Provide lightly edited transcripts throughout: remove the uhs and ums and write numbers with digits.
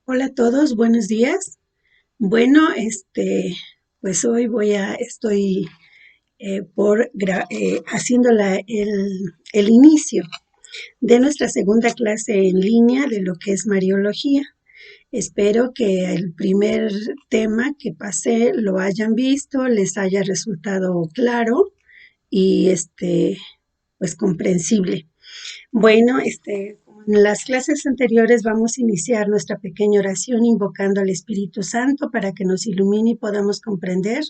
Hola a todos, buenos días. Bueno, pues hoy estoy haciendo el inicio de nuestra segunda clase en línea de lo que es Mariología. Espero que el primer tema que pasé lo hayan visto, les haya resultado claro y pues comprensible. Bueno, en las clases anteriores vamos a iniciar nuestra pequeña oración invocando al Espíritu Santo para que nos ilumine y podamos comprender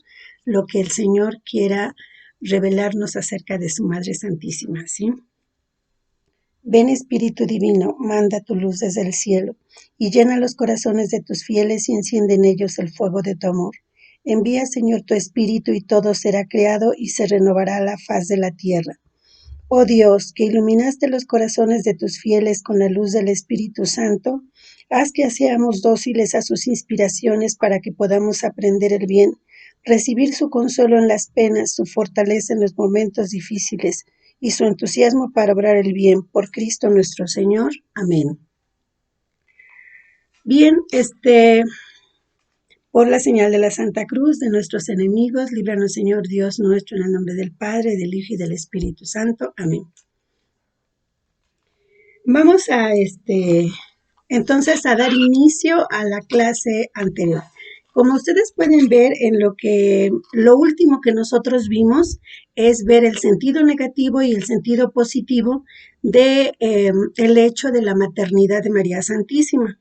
lo que el Señor quiera revelarnos acerca de su Madre Santísima, ¿sí? Ven Espíritu Divino, manda tu luz desde el cielo y llena los corazones de tus fieles y enciende en ellos el fuego de tu amor. Envía, Señor, tu Espíritu y todo será creado y se renovará la faz de la tierra. Oh Dios, que iluminaste los corazones de tus fieles con la luz del Espíritu Santo, haz que seamos dóciles a sus inspiraciones para que podamos aprender el bien, recibir su consuelo en las penas, su fortaleza en los momentos difíciles y su entusiasmo para obrar el bien. Por Cristo nuestro Señor. Amén. Bien, por la señal de la Santa Cruz de nuestros enemigos, líbranos, Señor Dios nuestro, en el nombre del Padre, del Hijo y del Espíritu Santo. Amén. Vamos a entonces a dar inicio a la clase anterior. Como ustedes pueden ver, lo último que nosotros vimos es ver el sentido negativo y el sentido positivo de el hecho de la maternidad de María Santísima.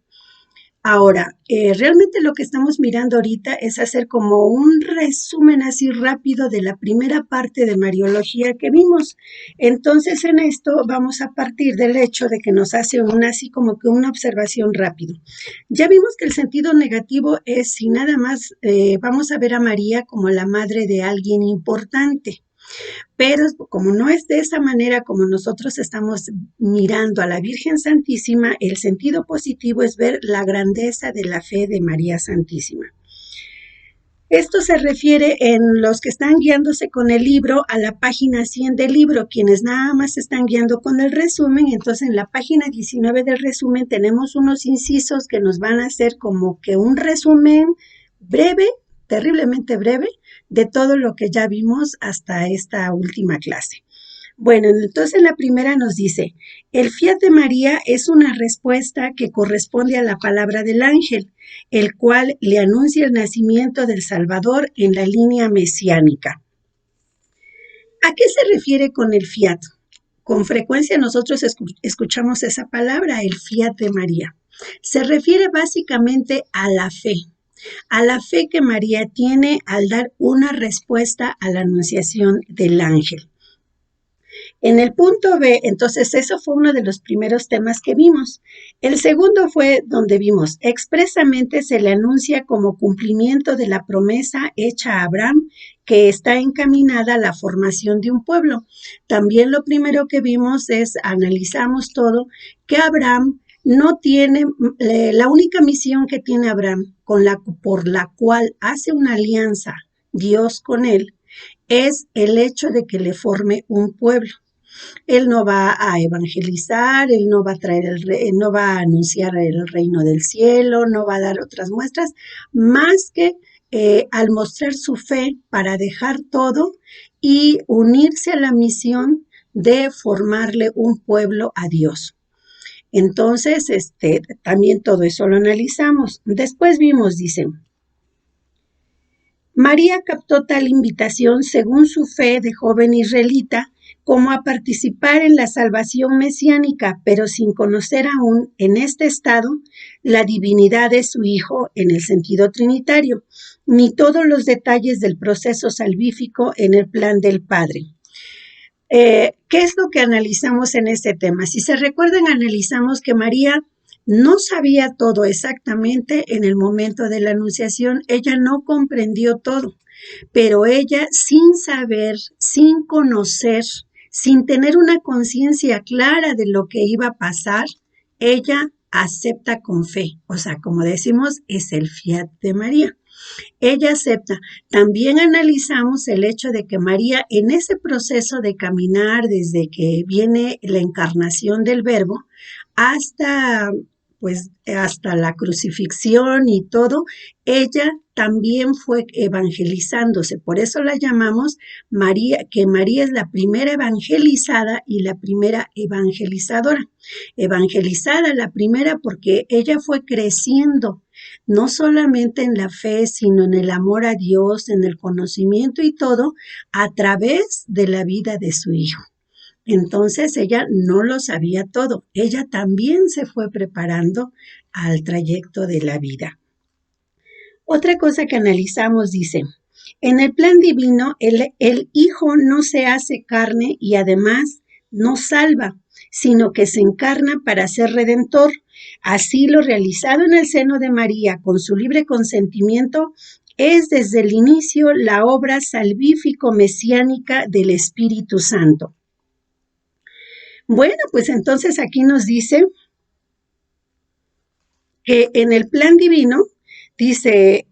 Ahora, realmente lo que estamos mirando ahorita es hacer como un resumen así rápido de la primera parte de Mariología que vimos. Entonces, en esto vamos a partir del hecho de que nos hace así como que una observación rápido. Ya vimos que el sentido negativo es si nada más vamos a ver a María como la madre de alguien importante. Pero como no es de esa manera como nosotros estamos mirando a la Virgen Santísima, el sentido positivo es ver la grandeza de la fe de María Santísima. Esto se refiere en los que están guiándose con el libro a la página 100 del libro, quienes nada más se están guiando con el resumen. Entonces en la página 19 del resumen tenemos unos incisos que nos van a hacer como que un resumen breve, terriblemente breve, de todo lo que ya vimos hasta esta última clase. Bueno, entonces la primera nos dice, el fiat de María es una respuesta que corresponde a la palabra del ángel, el cual le anuncia el nacimiento del Salvador en la línea mesiánica. ¿A qué se refiere con el fiat? Con frecuencia nosotros escuchamos esa palabra, el fiat de María. Se refiere básicamente a la fe que María tiene al dar una respuesta a la anunciación del ángel. En el punto B, entonces eso fue uno de los primeros temas que vimos. El segundo fue donde vimos expresamente se le anuncia como cumplimiento de la promesa hecha a Abraham que está encaminada a la formación de un pueblo. También lo primero que vimos analizamos todo, que Abraham no tiene, la única misión que tiene Abraham por la cual hace una alianza Dios con él, es el hecho de que le forme un pueblo. Él no va a evangelizar, él no va a no va a anunciar el reino del cielo, no va a dar otras muestras, más que al mostrar su fe para dejar todo y unirse a la misión de formarle un pueblo a Dios. Entonces, también todo eso lo analizamos. Después vimos, dicen, María captó tal invitación según su fe de joven israelita como a participar en la salvación mesiánica, pero sin conocer aún en este estado la divinidad de su Hijo en el sentido trinitario, ni todos los detalles del proceso salvífico en el plan del Padre. ¿Qué es lo que analizamos en este tema? Si se recuerdan, analizamos que María no sabía todo exactamente en el momento de la anunciación, ella no comprendió todo, pero ella sin saber, sin conocer, sin tener una conciencia clara de lo que iba a pasar, ella acepta con fe. O sea, como decimos, es el fiat de María. Ella acepta. También analizamos el hecho de que María, en ese proceso de caminar desde que viene la encarnación del Verbo hasta pues hasta la crucifixión y todo, ella también fue evangelizándose. Por eso la llamamos María, que María es la primera evangelizada y la primera evangelizadora. Evangelizada la primera porque ella fue creciendo, no solamente en la fe, sino en el amor a Dios, en el conocimiento y todo, a través de la vida de su hijo. Entonces ella no lo sabía todo, ella también se fue preparando al trayecto de la vida. Otra cosa que analizamos dice, en el plan divino el Hijo no se hace carne y además no salva, sino que se encarna para ser redentor. Así lo realizado en el seno de María con su libre consentimiento es desde el inicio la obra salvífico-mesiánica del Espíritu Santo. Bueno, pues entonces aquí nos dice que en el plan divino, dice,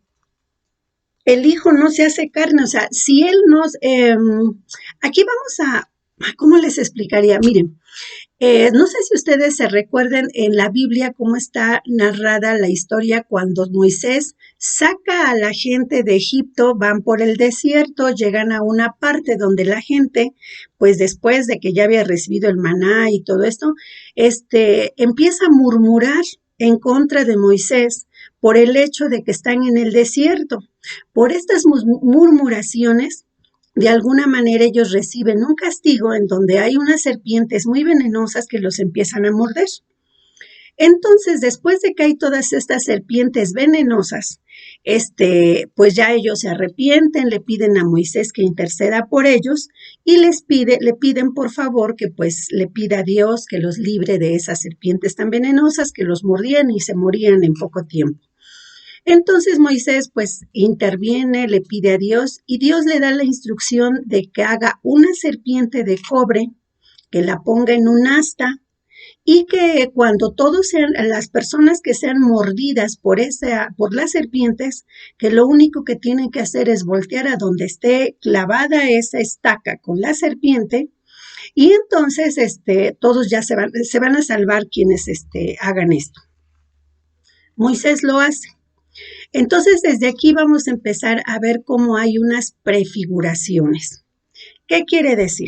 el Hijo no se hace carne, o sea, si Él nos... aquí vamos a... ¿Cómo les explicaría? Miren, no sé si ustedes se recuerden en la Biblia cómo está narrada la historia cuando Moisés saca a la gente de Egipto, van por el desierto, llegan a una parte donde la gente, pues después de que ya había recibido el maná y todo esto, empieza a murmurar en contra de Moisés por el hecho de que están en el desierto. Por estas murmuraciones, de alguna manera ellos reciben un castigo en donde hay unas serpientes muy venenosas que los empiezan a morder. Entonces, después de que hay todas estas serpientes venenosas, pues ya ellos se arrepienten, le piden a Moisés que interceda por ellos y le piden por favor que pues le pida a Dios que los libre de esas serpientes tan venenosas que los mordían y se morían en poco tiempo. Entonces Moisés pues interviene, le pide a Dios y Dios le da la instrucción de que haga una serpiente de cobre, que la ponga en un asta y que cuando todos sean, las personas que sean mordidas por las serpientes, que lo único que tienen que hacer es voltear a donde esté clavada esa estaca con la serpiente y entonces todos ya se van a salvar quienes hagan esto. Moisés lo hace. Entonces, desde aquí vamos a empezar a ver cómo hay unas prefiguraciones. ¿Qué quiere decir?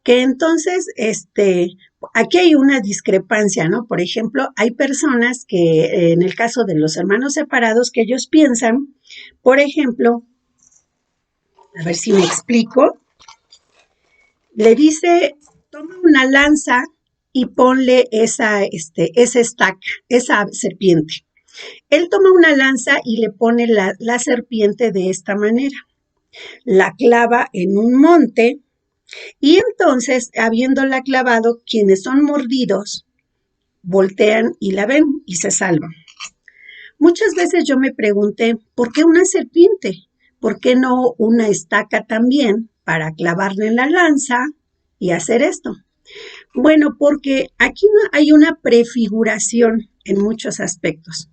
Que entonces, aquí hay una discrepancia, ¿no? Por ejemplo, hay personas que, en el caso de los hermanos separados, que ellos piensan, por ejemplo, a ver si me explico, le dice, toma una lanza y ponle esa estaca, esa serpiente. Él toma una lanza y le pone la serpiente de esta manera. La clava en un monte y entonces, habiéndola clavado, quienes son mordidos voltean y la ven y se salvan. Muchas veces yo me pregunté, ¿por qué una serpiente? ¿Por qué no una estaca también para clavarle en la lanza y hacer esto? Bueno, porque aquí no hay una prefiguración en muchos aspectos.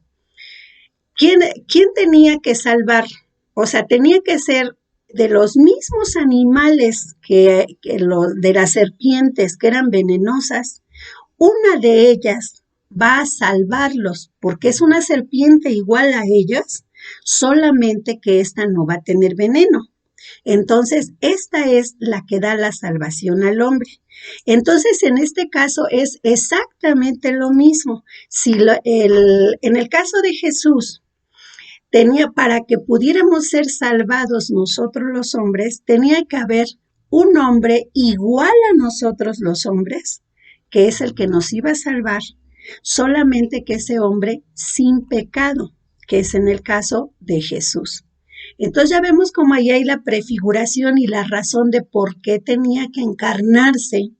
¿Quién tenía que salvar? O sea, tenía que ser de los mismos animales que de las serpientes que eran venenosas. Una de ellas va a salvarlos porque es una serpiente igual a ellas, solamente que esta no va a tener veneno. Entonces, esta es la que da la salvación al hombre. Entonces, en este caso es exactamente lo mismo. Si en el caso de Jesús, para que pudiéramos ser salvados nosotros los hombres, tenía que haber un hombre igual a nosotros los hombres, que es el que nos iba a salvar, solamente que ese hombre sin pecado, que es en el caso de Jesús. Entonces ya vemos cómo ahí hay la prefiguración y la razón de por qué tenía que encarnarse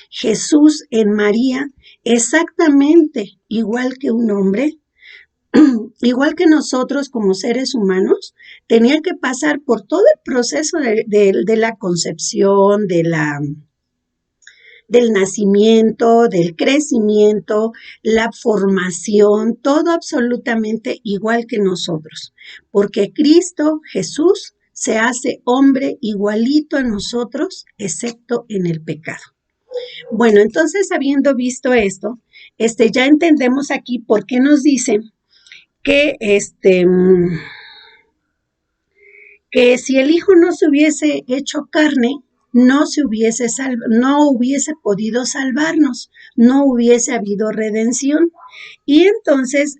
Jesús en María, exactamente igual que un hombre, igual que nosotros como seres humanos, tenía que pasar por todo el proceso de la concepción, del nacimiento, del crecimiento, la formación, todo absolutamente igual que nosotros, porque Cristo Jesús se hace hombre igualito a nosotros, excepto en el pecado. Bueno, entonces habiendo visto esto, ya entendemos aquí por qué nos dicen que que si el Hijo no se hubiese hecho carne, no hubiese podido salvarnos, no hubiese habido redención. Y entonces,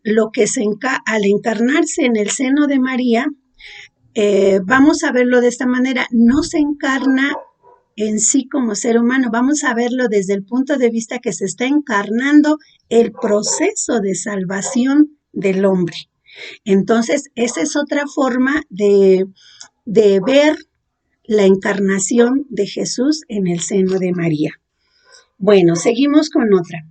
al encarnarse en el seno de María, vamos a verlo de esta manera, no se encarna en sí como ser humano, vamos a verlo desde el punto de vista que se está encarnando el proceso de salvación del hombre. Entonces, esa es otra forma de ver la encarnación de Jesús en el seno de María. Bueno, seguimos con otra.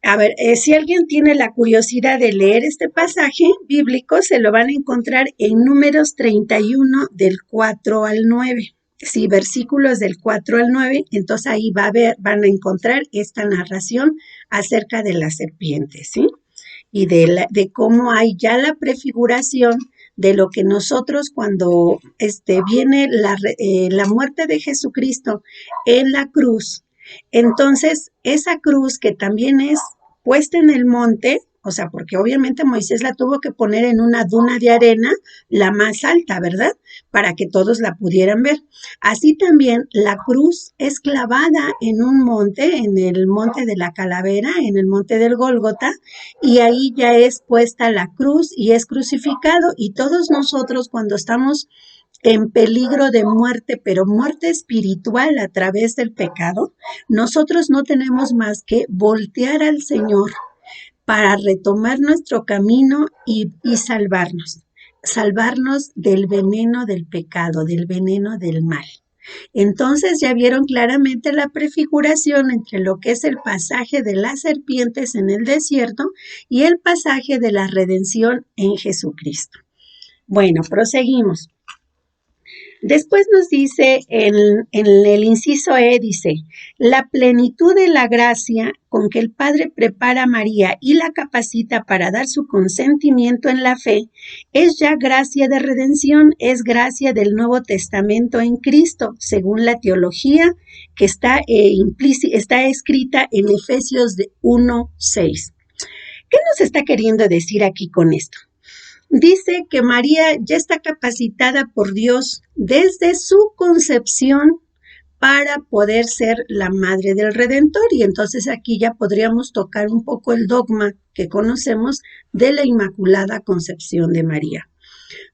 A ver, si alguien tiene la curiosidad de leer este pasaje bíblico, se lo van a encontrar en Números 31 del 4 al 9. Sí, versículos del 4 al 9, entonces ahí van a encontrar esta narración acerca de las serpientes, ¿sí? Y de cómo hay ya la prefiguración de lo que nosotros cuando viene la muerte de Jesucristo en la cruz, entonces esa cruz que también es puesta en el monte, o sea, porque obviamente Moisés la tuvo que poner en una duna de arena, la más alta, ¿verdad? Para que todos la pudieran ver. Así también la cruz es clavada en un monte, en el monte de la Calavera, en el monte del Gólgota, y ahí ya es puesta la cruz y es crucificado. Y todos nosotros cuando estamos en peligro de muerte, pero muerte espiritual a través del pecado, nosotros no tenemos más que voltear al Señor para retomar nuestro camino y salvarnos del veneno del pecado, del veneno del mal. Entonces ya vieron claramente la prefiguración entre lo que es el pasaje de las serpientes en el desierto y el pasaje de la redención en Jesucristo. Bueno, proseguimos. Después nos dice en el inciso E, dice, la plenitud de la gracia con que el Padre prepara a María y la capacita para dar su consentimiento en la fe, es ya gracia de redención, es gracia del Nuevo Testamento en Cristo, según la teología que está escrita en Efesios 1:6. ¿Qué nos está queriendo decir aquí con esto? Dice que María ya está capacitada por Dios desde su concepción para poder ser la madre del Redentor. Y entonces aquí ya podríamos tocar un poco el dogma que conocemos de la Inmaculada Concepción de María.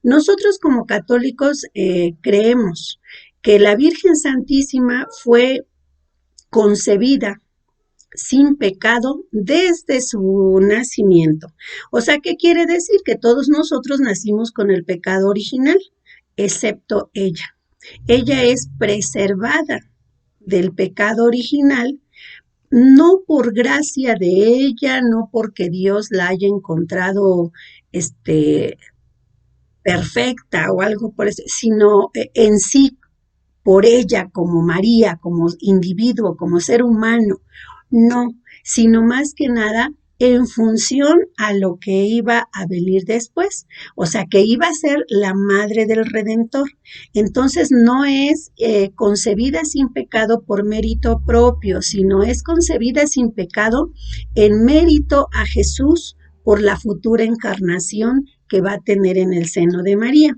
Nosotros como católicos creemos que la Virgen Santísima fue concebida sin pecado desde su nacimiento. O sea, ¿qué quiere decir? Que todos nosotros nacimos con el pecado original, excepto ella. Ella es preservada del pecado original, no por gracia de ella, no porque Dios la haya encontrado perfecta o algo por eso, sino en sí, por ella como María, como individuo, como ser humano. No, sino más que nada en función a lo que iba a venir después, o sea, que iba a ser la madre del Redentor. Entonces no es concebida sin pecado por mérito propio, sino es concebida sin pecado en mérito a Jesús por la futura encarnación que va a tener en el seno de María.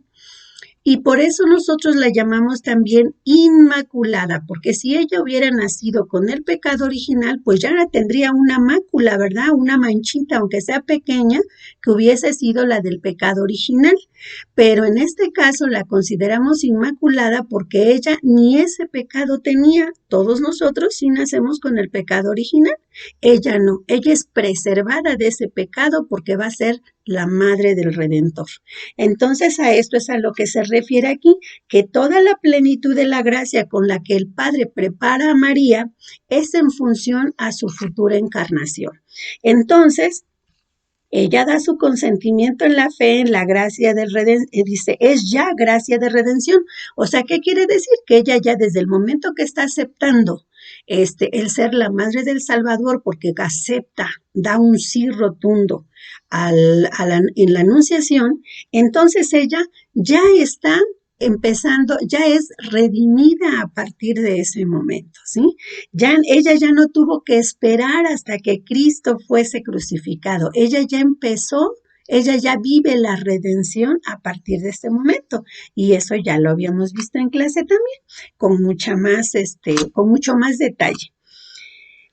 Y por eso nosotros la llamamos también inmaculada, porque si ella hubiera nacido con el pecado original, pues ya tendría una mácula, ¿verdad? Una manchita, aunque sea pequeña, que hubiese sido la del pecado original. Pero en este caso la consideramos inmaculada porque ella ni ese pecado tenía. Todos nosotros sí nacemos con el pecado original. Ella no, ella es preservada de ese pecado porque va a ser la madre del Redentor. Entonces a esto es a lo que se refiere aquí, que toda la plenitud de la gracia con la que el Padre prepara a María es en función a su futura encarnación. Entonces, ella da su consentimiento en la fe, en la gracia de redención, dice, es ya gracia de redención. O sea, ¿qué quiere decir? Que ella ya desde el momento que está aceptando el ser la madre del Salvador, porque acepta, da un sí rotundo en la anunciación, entonces ella ya está empezando, ya es redimida a partir de ese momento, ¿sí? Ella ya no tuvo que esperar hasta que Cristo fuese crucificado. Ella ya empezó, ella ya vive la redención a partir de este momento. Y eso ya lo habíamos visto en clase también, con con mucho más detalle.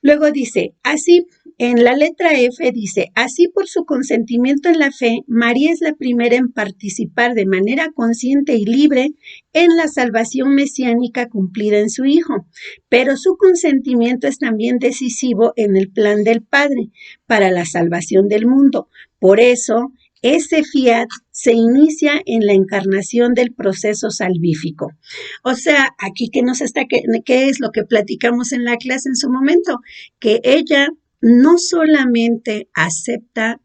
Luego dice, así, en la letra F dice, así por su consentimiento en la fe, María es la primera en participar de manera consciente y libre en la salvación mesiánica cumplida en su Hijo, pero su consentimiento es también decisivo en el plan del Padre para la salvación del mundo. Por eso, ese fiat se inicia en la encarnación del proceso salvífico. O sea, aquí ¿qué es lo que platicamos en la clase en su momento? Que ella no solamente acepta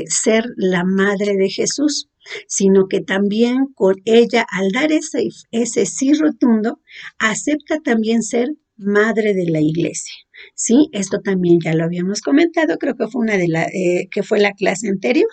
ser la madre de Jesús, sino que también con ella, al dar ese sí rotundo, acepta también ser madre de la iglesia. Sí, esto también ya lo habíamos comentado, creo que fue que fue la clase anterior.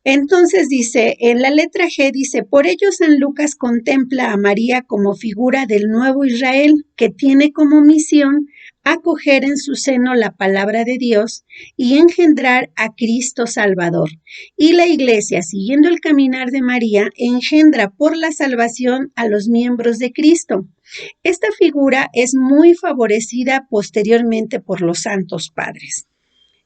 Entonces dice, en la letra G dice, por ello San Lucas contempla a María como figura del nuevo Israel que tiene como misión acoger en su seno la palabra de Dios y engendrar a Cristo Salvador. Y la Iglesia, siguiendo el caminar de María, engendra por la salvación a los miembros de Cristo. Esta figura es muy favorecida posteriormente por los santos padres.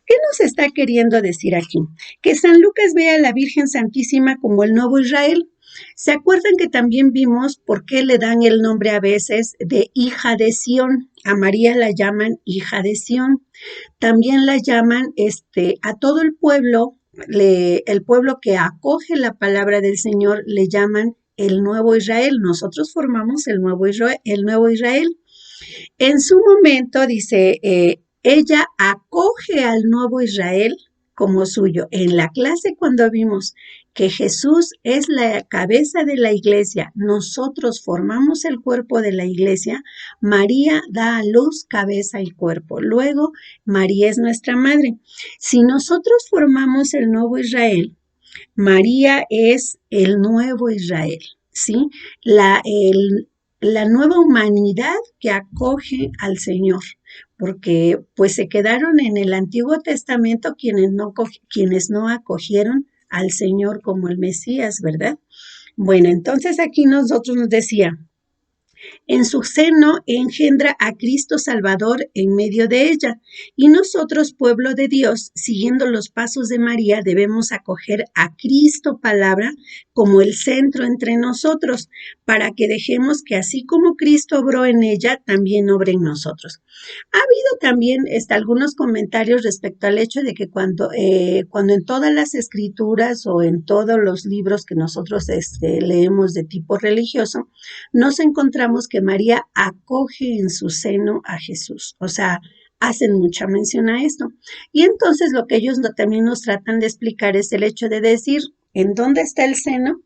¿Qué nos está queriendo decir aquí? Que San Lucas ve a la Virgen Santísima como el nuevo Israel. ¿Se acuerdan que también vimos por qué le dan el nombre a veces de hija de Sión? A María la llaman hija de Sión. También la llaman a todo el pueblo, el pueblo que acoge la palabra del Señor, le llaman el nuevo Israel. Nosotros formamos el nuevo Israel. En su momento, dice, ella acoge al nuevo Israel como suyo. En la clase cuando vimos que Jesús es la cabeza de la iglesia, nosotros formamos el cuerpo de la iglesia, María da a luz cabeza y cuerpo. Luego, María es nuestra madre. Si nosotros formamos el nuevo Israel, María es el nuevo Israel, ¿sí? La nueva humanidad que acoge al Señor, porque pues se quedaron en el Antiguo Testamento quienes no acogieron al Señor como el Mesías, ¿verdad? Bueno, entonces aquí nosotros nos decía, en su seno engendra a Cristo Salvador en medio de ella. Y nosotros, pueblo de Dios, siguiendo los pasos de María, debemos acoger a Cristo Palabra como el centro entre nosotros, para que dejemos que así como Cristo obró en ella, también obre en nosotros. Ha habido también algunos comentarios respecto al hecho de que cuando en todas las escrituras o en todos los libros que nosotros leemos de tipo religioso, nos encontramos que María acoge en su seno a Jesús. O sea, hacen mucha mención a esto. Y entonces lo que ellos también nos tratan de explicar es el hecho de decir, ¿en dónde está el seno?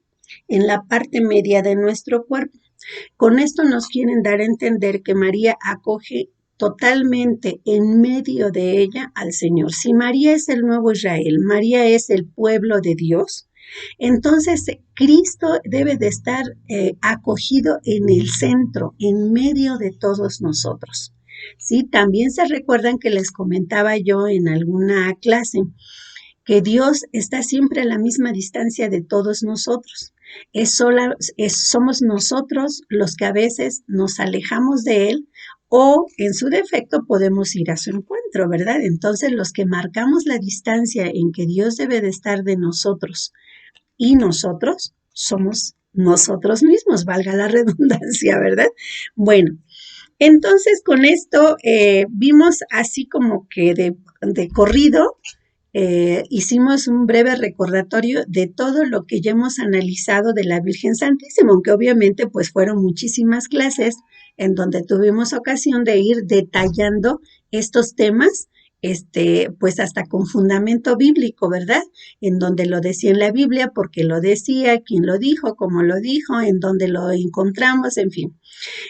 En la parte media de nuestro cuerpo. Con esto nos quieren dar a entender que María acoge totalmente en medio de ella al Señor. Si María es el nuevo Israel, María es el pueblo de Dios, entonces Cristo debe de estar acogido en el centro, en medio de todos nosotros. Sí, también se recuerdan que les comentaba yo en alguna clase que Dios está siempre a la misma distancia de todos nosotros. Somos nosotros los que a veces nos alejamos de Él o en su defecto podemos ir a su encuentro, ¿verdad? Entonces los que marcamos la distancia en que Dios debe de estar de nosotros y nosotros somos nosotros mismos, valga la redundancia, ¿verdad? Bueno, entonces con esto vimos así como que de corrido, hicimos un breve recordatorio de todo lo que ya hemos analizado de la Virgen Santísima, aunque obviamente pues fueron muchísimas clases en donde tuvimos ocasión de ir detallando estos temas, pues hasta con fundamento bíblico, ¿verdad? En donde lo decía en la Biblia, porque lo decía, quién lo dijo, cómo lo dijo, en donde lo encontramos, en fin.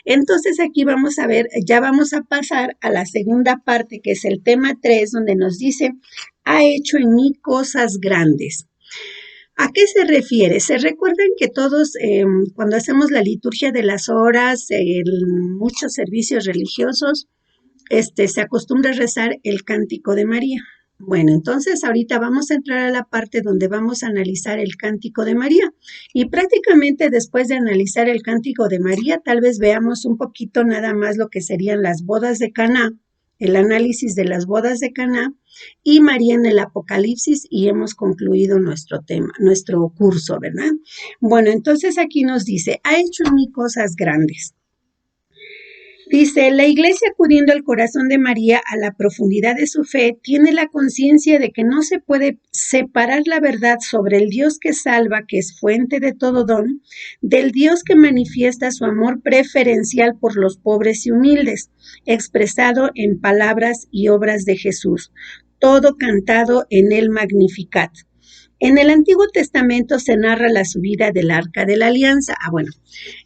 Entonces aquí vamos a ver, ya vamos a pasar a la segunda parte, que es el tema 3, donde nos dice, ha hecho en mí cosas grandes. ¿A qué se refiere? Se recuerdan que todos, cuando hacemos la liturgia de las horas, en muchos servicios religiosos, se acostumbra a rezar el Cántico de María. Bueno, entonces ahorita vamos a entrar a la parte donde vamos a analizar el Cántico de María. Y prácticamente después de analizar el Cántico de María, tal vez veamos un poquito nada más lo que serían las bodas de Caná, el análisis de las bodas de Caná y María en el Apocalipsis, y hemos concluido nuestro tema, nuestro curso, ¿verdad? Bueno, entonces aquí nos dice, ha hecho en mí cosas grandes. Dice, la Iglesia, acudiendo al corazón de María, a la profundidad de su fe, tiene la conciencia de que no se puede separar la verdad sobre el Dios que salva, que es fuente de todo don, del Dios que manifiesta su amor preferencial por los pobres y humildes, expresado en palabras y obras de Jesús, todo cantado en el Magnificat. En el Antiguo Testamento se narra la subida del Arca de la Alianza. Bueno,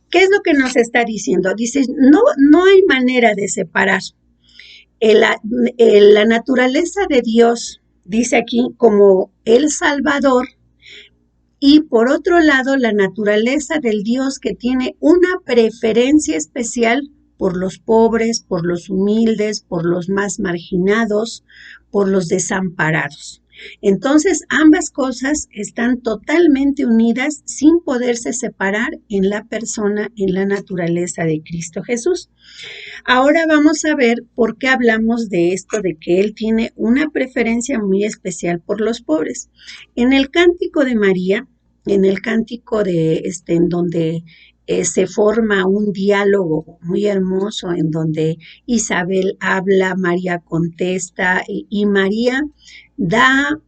¿qué es lo que nos está diciendo? Dice, no hay manera de separar la naturaleza de Dios, dice aquí, como el Salvador, y por otro lado, la naturaleza del Dios que tiene una preferencia especial por los pobres, por los humildes, por los más marginados, por los desamparados. Entonces, ambas cosas están totalmente unidas sin poderse separar en la persona, en la naturaleza de Cristo Jesús. Ahora vamos a ver por qué hablamos de esto, de que Él tiene una preferencia muy especial por los pobres. En el Cántico de María, en el Cántico en donde se forma un diálogo muy hermoso en donde Isabel habla, María contesta y María da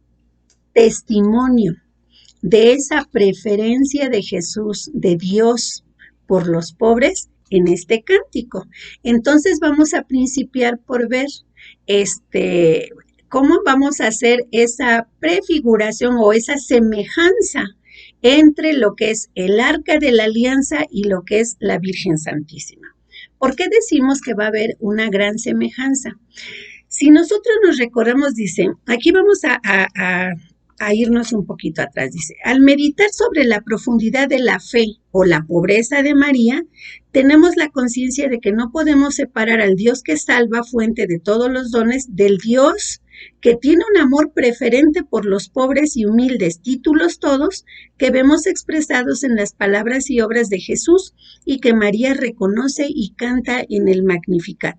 testimonio de esa preferencia de Jesús, de Dios por los pobres en este cántico. Entonces vamos a principiar por ver cómo vamos a hacer esa prefiguración o esa semejanza entre lo que es el Arca de la Alianza y lo que es la Virgen Santísima. ¿Por qué decimos que va a haber una gran semejanza? Si nosotros nos recordamos, dice, aquí vamos a irnos un poquito atrás, dice, al meditar sobre la profundidad de la fe o la pobreza de María, tenemos la conciencia de que no podemos separar al Dios que salva, fuente de todos los dones, del Dios que tiene un amor preferente por los pobres y humildes, títulos todos que vemos expresados en las palabras y obras de Jesús y que María reconoce y canta en el Magnificat.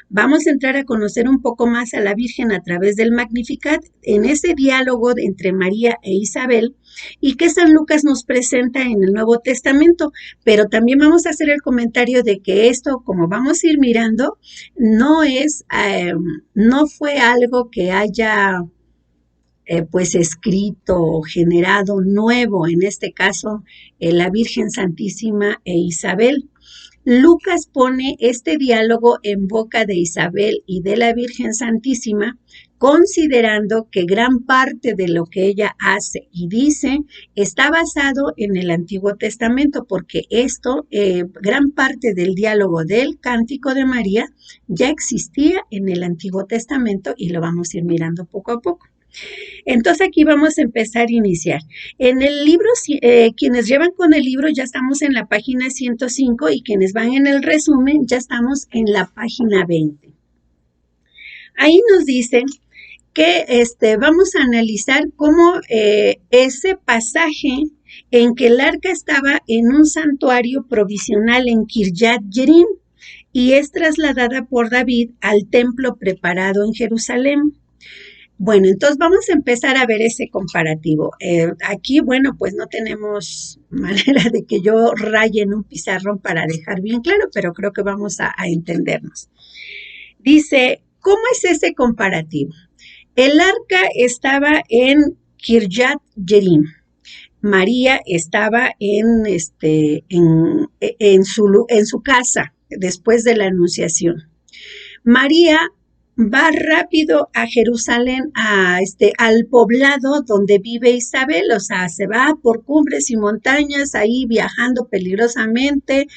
Vamos a entrar a conocer un poco más a la Virgen a través del Magnificat en ese diálogo entre María e Isabel y que San Lucas nos presenta en el Nuevo Testamento, pero también vamos a hacer el comentario de que esto, como vamos a ir mirando, no fue algo que haya pues escrito o generado nuevo, en este caso la Virgen Santísima e Isabel. Lucas pone este diálogo en boca de Isabel y de la Virgen Santísima, considerando que gran parte de lo que ella hace y dice está basado en el Antiguo Testamento, porque gran parte del diálogo del Cántico de María ya existía en el Antiguo Testamento y lo vamos a ir mirando poco a poco. Entonces aquí vamos a empezar a iniciar. En el libro, quienes llevan con el libro ya estamos en la página 105 y quienes van en el resumen ya estamos en la página 20. Ahí nos dicen que vamos a analizar cómo ese pasaje en que el arca estaba en un santuario provisional en Kirjat Jearim y es trasladada por David al templo preparado en Jerusalén. Bueno, entonces vamos a empezar a ver ese comparativo. Aquí, bueno, pues no tenemos manera de que yo raye en un pizarrón para dejar bien claro, pero creo que vamos a entendernos. Dice, ¿cómo es ese comparativo? El arca estaba en Kirjat Jearim. María estaba en su casa después de la Anunciación. María va rápido a Jerusalén, al poblado donde vive Isabel, o sea, se va por cumbres y montañas, ahí viajando peligrosamente,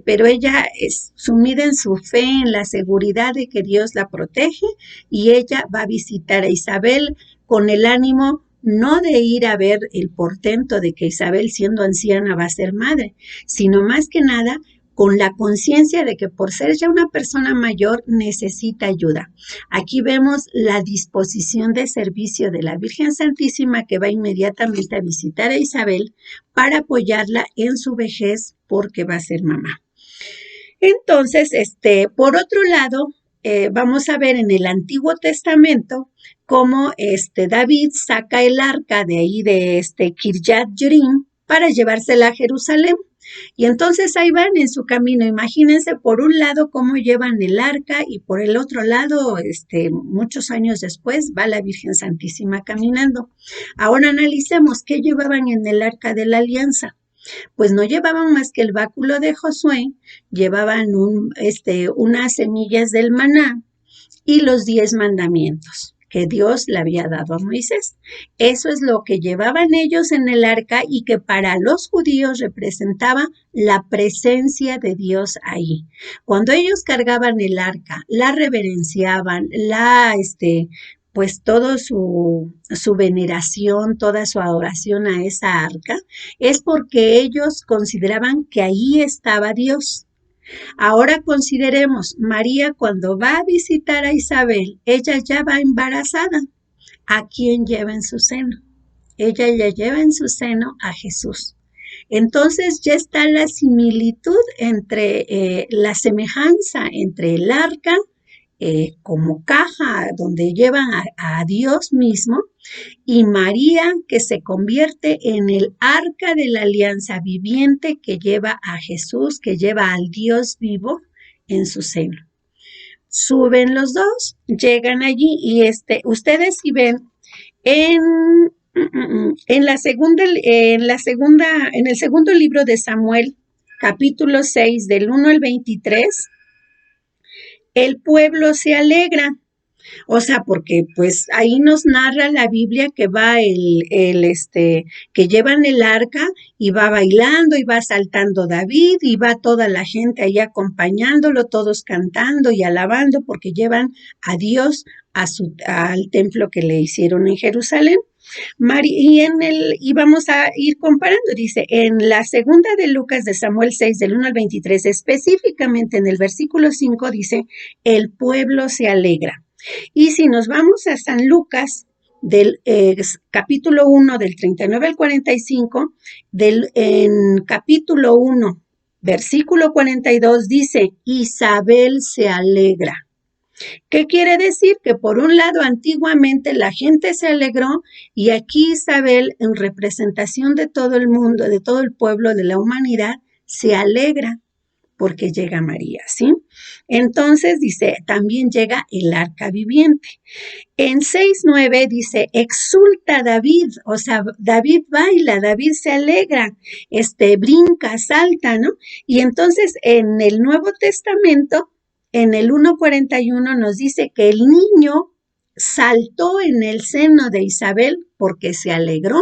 pero ella es sumida en su fe, en la seguridad de que Dios la protege, y ella va a visitar a Isabel con el ánimo no de ir a ver el portento de que Isabel siendo anciana va a ser madre, sino más que nada con la conciencia de que por ser ya una persona mayor necesita ayuda. Aquí vemos la disposición de servicio de la Virgen Santísima que va inmediatamente a visitar a Isabel para apoyarla en su vejez porque va a ser mamá. Entonces, por otro lado, vamos a ver en el Antiguo Testamento cómo David saca el arca de ahí de Kirjat Jearim para llevársela a Jerusalén. Y entonces ahí van en su camino. Imagínense por un lado cómo llevan el arca y por el otro lado, muchos años después, va la Virgen Santísima caminando. Ahora analicemos qué llevaban en el arca de la alianza. Pues no llevaban más que el báculo de Josué, llevaban unas semillas del maná y los 10 mandamientos que Dios le había dado a Moisés. Eso es lo que llevaban ellos en el arca y que para los judíos representaba la presencia de Dios ahí. Cuando ellos cargaban el arca, la reverenciaban, pues toda su veneración, toda su adoración a esa arca, es porque ellos consideraban que ahí estaba Dios. Ahora consideremos, María cuando va a visitar a Isabel, ella ya va embarazada. ¿A quién lleva en su seno? Ella ya lleva en su seno a Jesús. Entonces ya está la similitud entre la semejanza entre el arca como caja donde llevan a Dios mismo y María que se convierte en el arca de la alianza viviente que lleva a Jesús, que lleva al Dios vivo en su seno. Suben los dos, llegan allí y ustedes si ven en el segundo libro de Samuel, capítulo 6, del 1 al 23, el pueblo se alegra. O sea, porque pues ahí nos narra la Biblia que va que llevan el arca y va bailando y va saltando David y va toda la gente ahí acompañándolo, todos cantando y alabando porque llevan a Dios al templo que le hicieron en Jerusalén. Y vamos a ir comparando, dice, en la segunda de Lucas de Samuel 6, del 1 al 23, específicamente en el versículo 5, dice, el pueblo se alegra. Y si nos vamos a San Lucas, del capítulo 1, del 39 al 45, en capítulo 1, versículo 42, dice, Isabel se alegra. ¿Qué quiere decir? Que por un lado antiguamente la gente se alegró y aquí Isabel, en representación de todo el mundo, de todo el pueblo, de la humanidad, se alegra porque llega María, ¿sí? Entonces dice, también llega el arca viviente. En 6:9 dice, exulta David, o sea, David baila, David se alegra, brinca, salta, ¿no? Y entonces en el Nuevo Testamento, en el 1:41 nos dice que el niño saltó en el seno de Isabel porque se alegró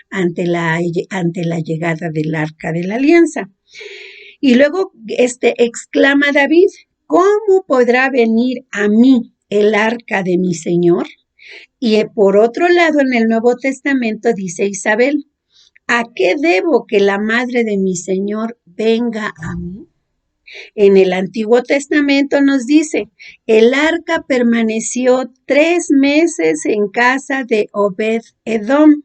ante la llegada del arca de la alianza. Y luego exclama David, ¿cómo podrá venir a mí el arca de mi Señor? Y por otro lado, en el Nuevo Testamento dice Isabel, ¿a qué debo que la madre de mi Señor venga a mí? En el Antiguo Testamento nos dice, el arca permaneció 3 meses en casa de Obed-Edom.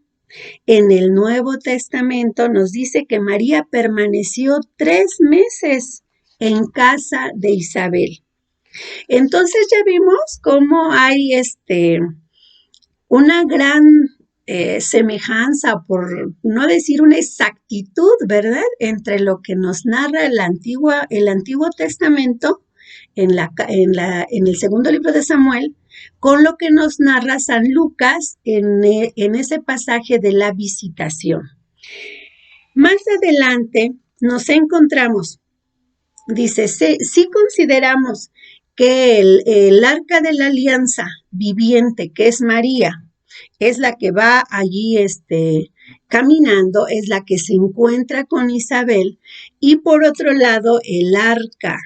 En el Nuevo Testamento nos dice que María permaneció 3 meses en casa de Isabel. Entonces ya vimos cómo hay una gran semejanza, por no decir una exactitud, ¿verdad? Entre lo que nos narra el Antiguo Testamento en el segundo libro de Samuel, con lo que nos narra San Lucas en ese pasaje de la visitación. Más adelante nos encontramos, dice, si consideramos que el arca de la alianza viviente, que es María, es la que va allí caminando, es la que se encuentra con Isabel, y por otro lado el arca,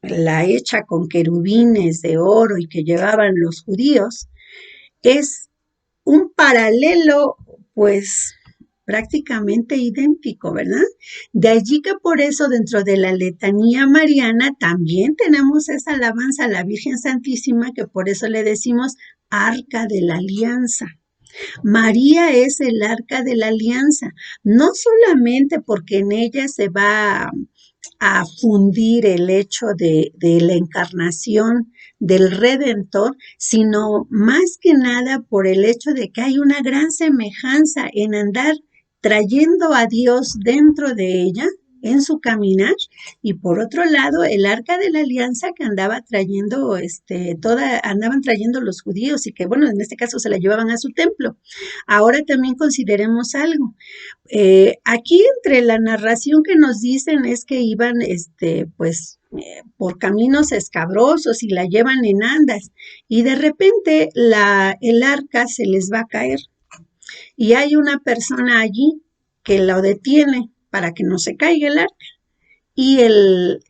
la hecha con querubines de oro y que llevaban los judíos, es un paralelo pues prácticamente idéntico, ¿verdad? De allí que por eso dentro de la letanía mariana también tenemos esa alabanza a la Virgen Santísima, que por eso le decimos Arca de la Alianza. María es el arca de la alianza, no solamente porque en ella se va a fundir el hecho de la encarnación del Redentor, sino más que nada por el hecho de que hay una gran semejanza en andar trayendo a Dios dentro de ella en su caminar, y por otro lado el arca de la alianza que andaba trayendo andaban trayendo los judíos, y que bueno, en este caso se la llevaban a su templo. Ahora también consideremos algo. Aquí entre la narración que nos dicen es que iban por caminos escabrosos y la llevan en andas, y de repente el arca se les va a caer y hay una persona allí que lo detiene para que no se caiga el arca, y el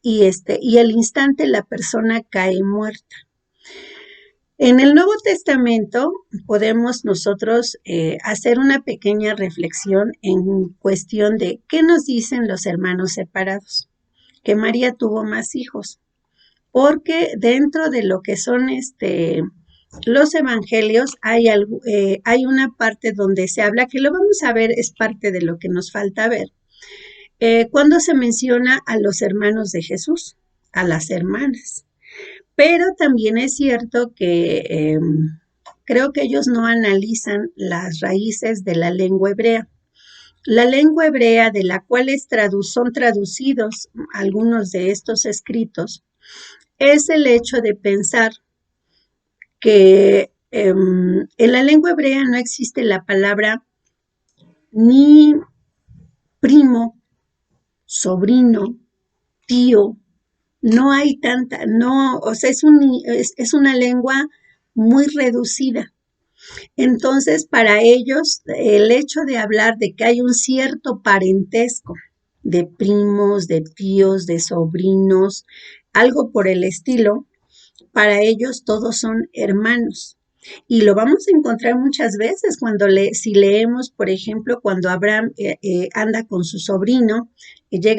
instante la persona cae muerta. En el Nuevo Testamento podemos nosotros hacer una pequeña reflexión en cuestión de qué nos dicen los hermanos separados, que María tuvo más hijos, porque dentro de lo que son los evangelios hay una parte donde se habla, que lo vamos a ver, es parte de lo que nos falta ver, cuando se menciona a los hermanos de Jesús, a las hermanas. Pero también es cierto que creo que ellos no analizan las raíces de la lengua hebrea. La lengua hebrea, de la cual son traducidos algunos de estos escritos, es el hecho de pensar que en la lengua hebrea no existe la palabra ni primo, sobrino, tío. No hay tanta, no, o sea, es una lengua muy reducida. Entonces, para ellos, el hecho de hablar de que hay un cierto parentesco de primos, de tíos, de sobrinos, algo por el estilo, para ellos todos son hermanos. Y lo vamos a encontrar muchas veces si leemos, por ejemplo, cuando Abraham anda con su sobrino,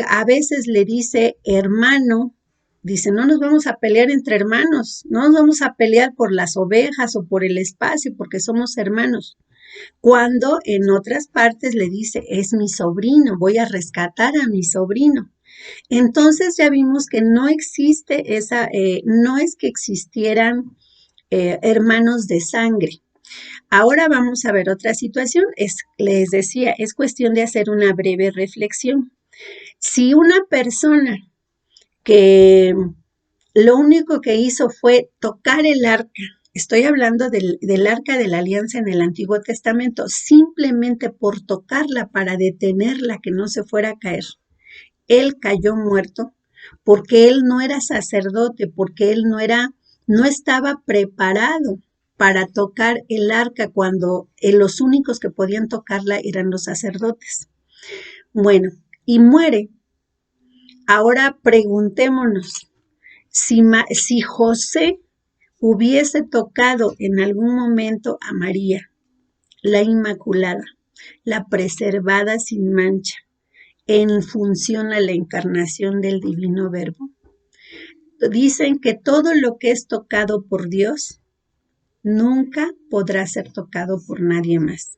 a veces le dice hermano. Dice, no nos vamos a pelear entre hermanos, no nos vamos a pelear por las ovejas o por el espacio, porque somos hermanos. Cuando en otras partes le dice, es mi sobrino, voy a rescatar a mi sobrino. Entonces ya vimos que no existe no es que existieran hermanos de sangre. Ahora vamos a ver otra situación. Les decía, es cuestión de hacer una breve reflexión. Si una persona que lo único que hizo fue tocar el arca, estoy hablando del arca de la alianza en el Antiguo Testamento, simplemente por tocarla para detenerla que no se fuera a caer, él cayó muerto porque él no era sacerdote, porque él no estaba preparado para tocar el arca cuando los únicos que podían tocarla eran los sacerdotes. Bueno, y muere. Ahora preguntémonos, si José hubiese tocado en algún momento a María, la Inmaculada, la preservada sin mancha, en función a la encarnación del Divino Verbo, dicen que todo lo que es tocado por Dios nunca podrá ser tocado por nadie más.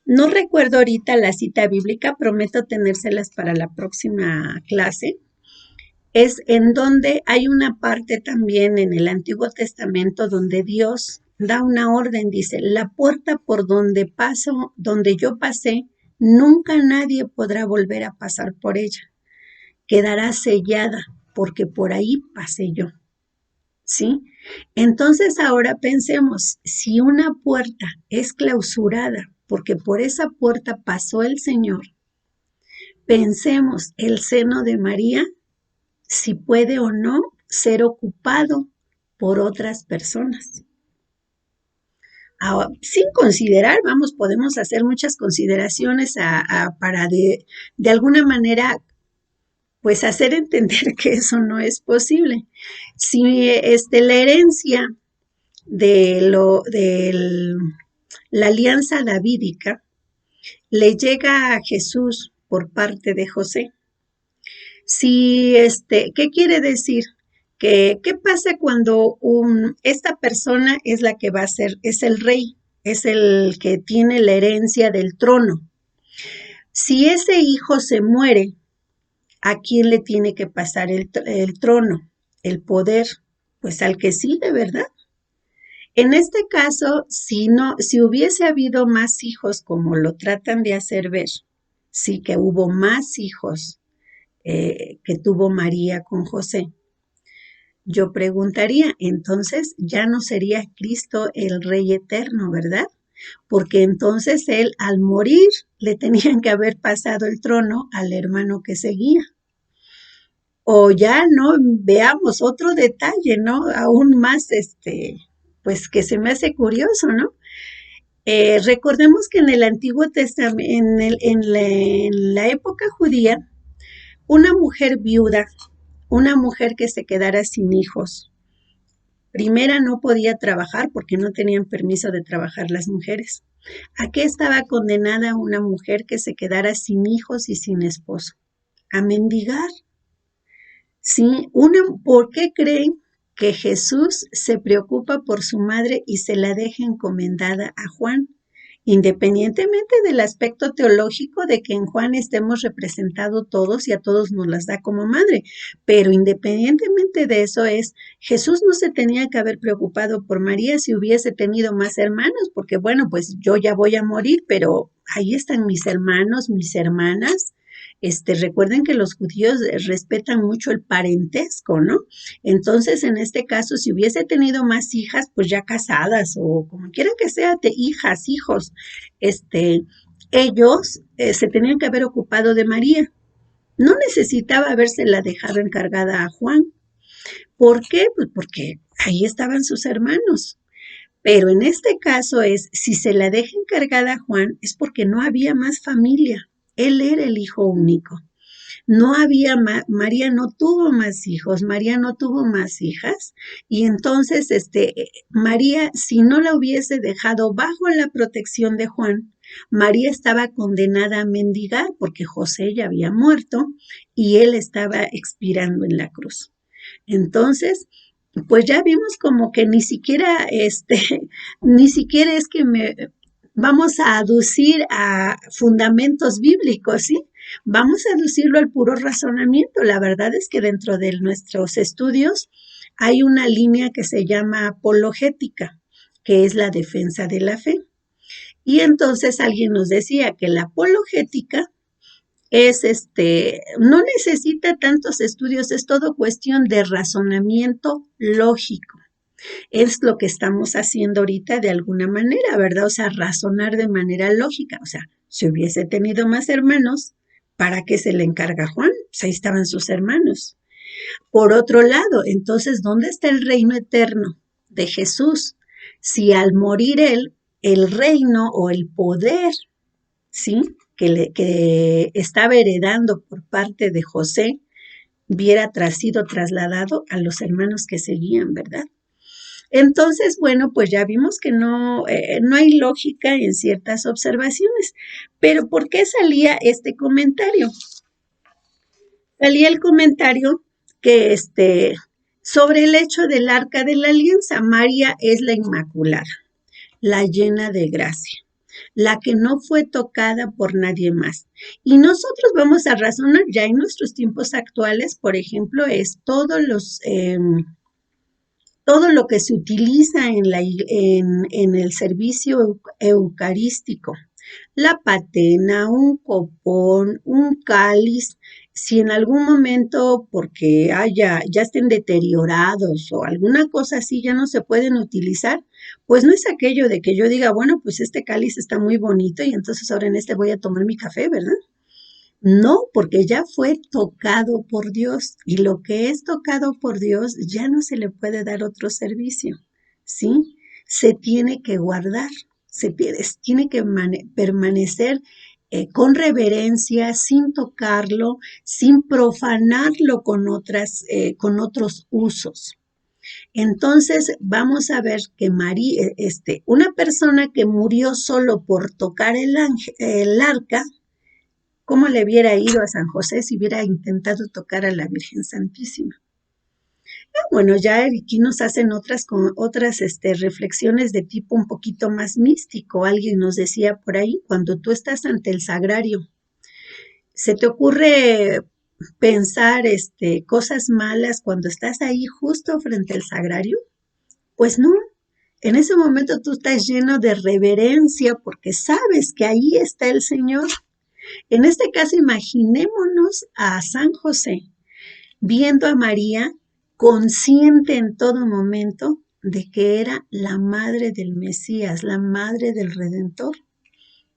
No recuerdo ahorita la cita bíblica, prometo tenérselas para la próxima clase. Es en donde hay una parte también en el Antiguo Testamento donde Dios da una orden, dice, la puerta por donde yo pasé, nunca nadie podrá volver a pasar por ella. Quedará sellada porque por ahí pasé yo. ¿Sí? Entonces ahora pensemos, si una puerta es clausurada porque por esa puerta pasó el Señor, pensemos el seno de María, si puede o no ser ocupado por otras personas. Ahora, sin considerar, podemos hacer muchas consideraciones para de alguna manera, pues hacer entender que eso no es posible. Si la herencia de la alianza davídica le llega a Jesús por parte de José. Si ¿qué quiere decir? ¿Qué pasa cuando esta persona es la que va a ser, es el rey, es el que tiene la herencia del trono? Si ese hijo se muere, ¿a quién le tiene que pasar el trono, el poder? Pues al que sigue, ¿verdad? En este caso, si hubiese habido más hijos, como lo tratan de hacer ver, sí que hubo más hijos que tuvo María con José. Yo preguntaría, entonces ya no sería Cristo el Rey eterno, ¿verdad? Porque entonces él al morir le tenían que haber pasado el trono al hermano que seguía. O ya no veamos otro detalle, ¿no? Aún más, pues que se me hace curioso, ¿no? Recordemos que en el Antiguo Testamento, en la época judía, una mujer viuda, una mujer que se quedara sin hijos, primera no podía trabajar porque no tenían permiso de trabajar las mujeres. ¿A qué estaba condenada una mujer que se quedara sin hijos y sin esposo? A mendigar. Sí, ¿por qué creen que Jesús se preocupa por su madre y se la deja encomendada a Juan? Independientemente del aspecto teológico de que en Juan estemos representados todos y a todos nos las da como madre, pero independientemente de eso Jesús no se tenía que haber preocupado por María si hubiese tenido más hermanos, porque bueno, pues yo ya voy a morir, pero ahí están mis hermanos, mis hermanas. Recuerden que los judíos respetan mucho el parentesco, ¿no? Entonces, en este caso, si hubiese tenido más hijas, pues ya casadas o como quiera que sea, hijas, hijos, ellos se tenían que haber ocupado de María. No necesitaba habérsela dejado encargada a Juan. ¿Por qué? Pues porque ahí estaban sus hermanos. Pero en este caso si se la deja encargada a Juan, es porque no había más familia. Él era el hijo único. No había, María no tuvo más hijos, María no tuvo más hijas, y entonces, María, si no la hubiese dejado bajo la protección de Juan, María estaba condenada a mendigar porque José ya había muerto y él estaba expirando en la cruz. Entonces, pues ya vimos como que ni siquiera, ni siquiera es que vamos a aducir a fundamentos bíblicos, ¿sí? Vamos a aducirlo al puro razonamiento. La verdad es que dentro de nuestros estudios hay una línea que se llama apologética, que es la defensa de la fe. Y entonces alguien nos decía que la apologética no necesita tantos estudios, es todo cuestión de razonamiento lógico. Es lo que estamos haciendo ahorita de alguna manera, ¿verdad? O sea, razonar de manera lógica. O sea, si hubiese tenido más hermanos, ¿para qué se le encarga a Juan? Pues ahí estaban sus hermanos. Por otro lado, entonces, ¿dónde está el reino eterno de Jesús? Si al morir él, el reino o el poder, ¿sí? Que estaba heredando por parte de José, hubiera sido trasladado a los hermanos que seguían, ¿verdad? Entonces, bueno, pues ya vimos que no hay lógica en ciertas observaciones. Pero ¿por qué salía este comentario? Salía el comentario que sobre el hecho del arca de la alianza, María es la inmaculada, la llena de gracia, la que no fue tocada por nadie más. Y nosotros vamos a razonar ya en nuestros tiempos actuales, por ejemplo, es todo lo que se utiliza en el servicio eucarístico, la patena, un copón, un cáliz, si en algún momento, porque ya estén deteriorados o alguna cosa así, ya no se pueden utilizar, pues no es aquello de que yo diga, bueno, pues este cáliz está muy bonito y entonces ahora en voy a tomar mi café, ¿verdad? No, porque ya fue tocado por Dios y lo que es tocado por Dios ya no se le puede dar otro servicio, ¿sí? Se tiene que guardar, tiene que permanecer con reverencia, sin tocarlo, sin profanarlo con otros usos. Entonces vamos a ver que María, una persona que murió solo por tocar el arca, ¿cómo le hubiera ido a San José si hubiera intentado tocar a la Virgen Santísima? Bueno, ya aquí nos hacen otras reflexiones de tipo un poquito más místico. Alguien nos decía por ahí, cuando tú estás ante el sagrario, ¿se te ocurre pensar cosas malas cuando estás ahí justo frente al sagrario? Pues no. En ese momento tú estás lleno de reverencia porque sabes que ahí está el Señor. En este caso, imaginémonos a San José viendo a María consciente en todo momento de que era la madre del Mesías, la madre del Redentor,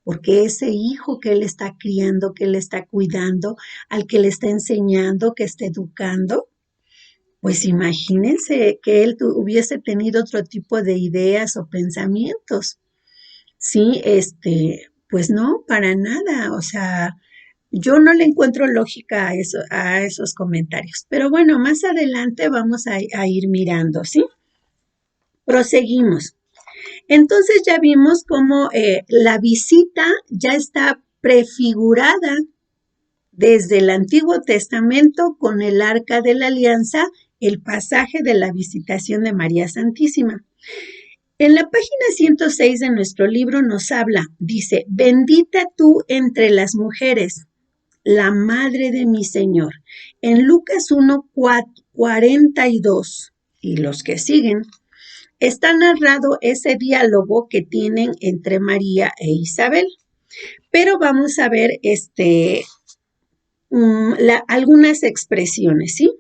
porque ese hijo que él está criando, que él está cuidando, al que le está enseñando, que está educando, pues imagínense que él hubiese tenido otro tipo de ideas o pensamientos. Sí, pues no, para nada, o sea, yo no le encuentro lógica a esos comentarios. Pero bueno, más adelante vamos a ir mirando, ¿sí? Proseguimos. Entonces ya vimos cómo la visita ya está prefigurada desde el Antiguo Testamento con el Arca de la Alianza, el pasaje de la visitación de María Santísima. En la página 106 de nuestro libro nos habla, dice, bendita tú entre las mujeres, la madre de mi Señor. En Lucas 1:42 y los que siguen, está narrado ese diálogo que tienen entre María e Isabel. Pero vamos a ver algunas expresiones, ¿sí?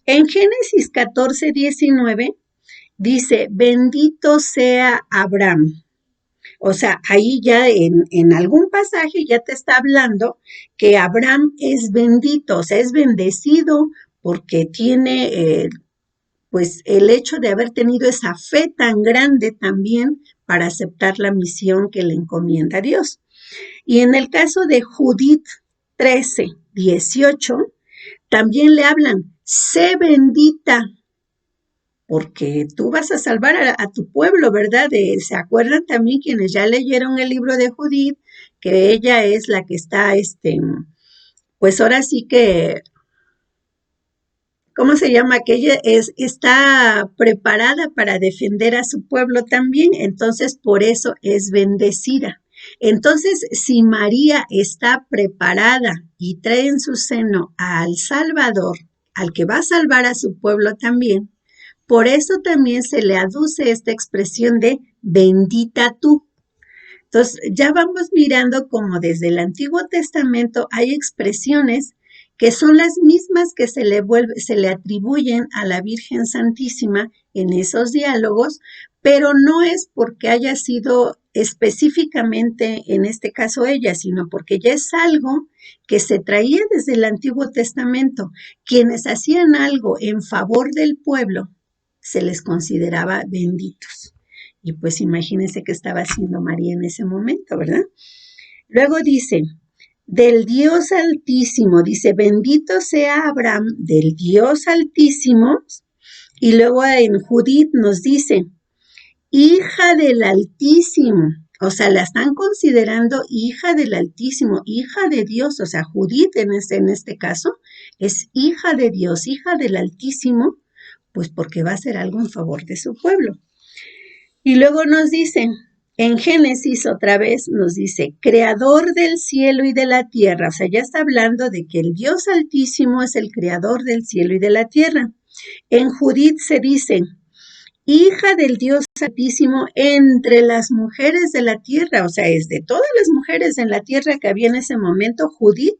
En Génesis 14:19 dice, bendito sea Abraham. O sea, ahí ya en algún pasaje ya te está hablando que Abraham es bendito, o sea, es bendecido porque tiene pues el hecho de haber tenido esa fe tan grande también para aceptar la misión que le encomienda a Dios. Y en el caso de Judith 13:18, también le hablan, sé bendita, porque tú vas a salvar a tu pueblo, ¿verdad? ¿Se acuerdan también quienes ya leyeron el libro de Judith, que ella es la que está, pues ahora sí que, ¿cómo se llama? Que ella está preparada para defender a su pueblo también, entonces por eso es bendecida. Entonces, si María está preparada y trae en su seno al Salvador, al que va a salvar a su pueblo también, por eso también se le aduce esta expresión de bendita tú. Entonces, ya vamos mirando como desde el Antiguo Testamento hay expresiones que son las mismas que se le atribuyen a la Virgen Santísima en esos diálogos, pero no es porque haya sido específicamente en este caso ella, sino porque ya es algo que se traía desde el Antiguo Testamento. Quienes hacían algo en favor del pueblo se les consideraba benditos. Y pues imagínense qué estaba haciendo María en ese momento, ¿verdad? Luego dice, del Dios Altísimo, dice, bendito sea Abraham del Dios Altísimo. Y luego en Judith nos dice, hija del Altísimo. O sea, la están considerando hija del Altísimo, hija de Dios. O sea, Judith en este caso es hija de Dios, hija del Altísimo, pues porque va a hacer algo en favor de su pueblo. Y luego nos dice, en Génesis otra vez nos dice, creador del cielo y de la tierra. O sea, ya está hablando de que el Dios Altísimo es el creador del cielo y de la tierra. En Judith se dice, hija del Dios Altísimo entre las mujeres de la tierra. O sea, es de todas las mujeres en la tierra que había en ese momento, Judith